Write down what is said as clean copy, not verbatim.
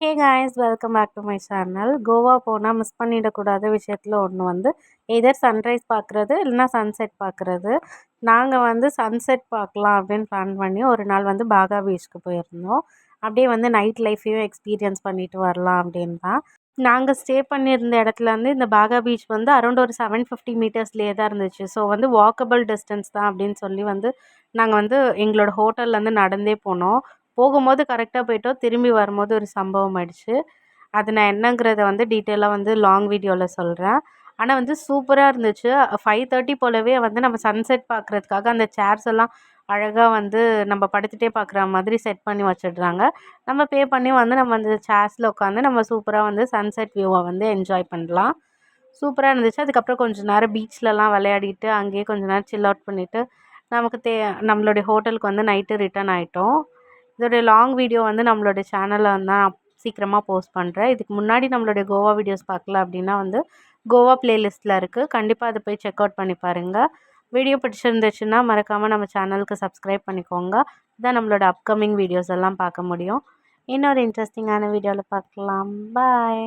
Hey guys welcome back to my channel. Goa போனால் miss பண்ணிடக்கூடாத விஷயத்தில் ஒன்று வந்து எதர் சன்ரைஸ் பார்க்குறது இல்லைனா சன்செட் பார்க்குறது. நாங்கள் வந்து சன்செட் பார்க்கலாம் அப்படின்னு பிளான் பண்ணி ஒரு நாள் வந்து பாகா பீச்சுக்கு போயிருந்தோம். அப்படியே வந்து நைட் லைஃப்பையும் எக்ஸ்பீரியன்ஸ் பண்ணிட்டு வரலாம் அப்படின்னு தான். நாங்கள் ஸ்டே பண்ணியிருந்த இடத்துலேருந்து இந்த பாகா பீச் வந்து அரௌண்ட் ஒரு 750 மீட்டர்ஸ்லேயே தான் இருந்துச்சு. ஸோ வந்து வாக்கபிள் டிஸ்டன்ஸ் தான் அப்படின்னு சொல்லி வந்து நாங்கள் வந்து எங்களோட ஹோட்டல்லேருந்து நடந்தே போனோம். போகும்போது கரெக்டாக போயிட்டோம். திரும்பி வரும்போது ஒரு சம்பவம் ஆயிடுச்சு. அது நான் என்னங்கிறத வந்து டீட்டெயிலாக வந்து லாங் வீடியோவில் சொல்கிறேன். ஆனால் வந்து சூப்பராக இருந்துச்சு. 5:30 போலவே வந்து நம்ம சன்செட் பார்க்குறதுக்காக அந்த சேர்ஸ் எல்லாம் அழகாக வந்து நம்ம படுத்துகிட்டே பார்க்குற மாதிரி செட் பண்ணி வச்சிடுறாங்க. நம்ம பே பண்ணி வந்து நம்ம அந்த சேர்ஸில் உட்காந்து நம்ம சூப்பராக வந்து சன்செட் வியூவை வந்து என்ஜாய் பண்ணலாம். சூப்பராக இருந்துச்சு. அதுக்கப்புறம் கொஞ்சம் நேரம் பீச்லலாம் விளையாடிட்டு அங்கேயே கொஞ்சம் நேரம் சில் அவுட் பண்ணிவிட்டு நமக்கு நம்மளுடைய ஹோட்டலுக்கு வந்து நைட்டு ரிட்டர்ன் ஆகிட்டோம். இதோடைய லாங் வீடியோ வந்து நம்மளுடைய சேனலில் வந்து நான் சீக்கிரமாக போஸ்ட் பண்ணுறேன். இதுக்கு முன்னாடி நம்மளுடைய கோவா வீடியோஸ் பார்க்கல அப்படின்னா வந்து கோவா பிளேலிஸ்ட்டில் இருக்குது. கண்டிப்பாக அதை போய் செக் அவுட் பண்ணி பாருங்கள். வீடியோ பிடிச்சிருந்துச்சுன்னா மறக்காமல் நம்ம சேனலுக்கு சப்ஸ்கிரைப் பண்ணிக்கோங்க. இதான் நம்மளோட அப்கமிங் வீடியோஸ் எல்லாம் பார்க்க முடியும். இன்னொரு இன்ட்ரெஸ்டிங்கான வீடியோவில் பார்க்கலாம். பாய்.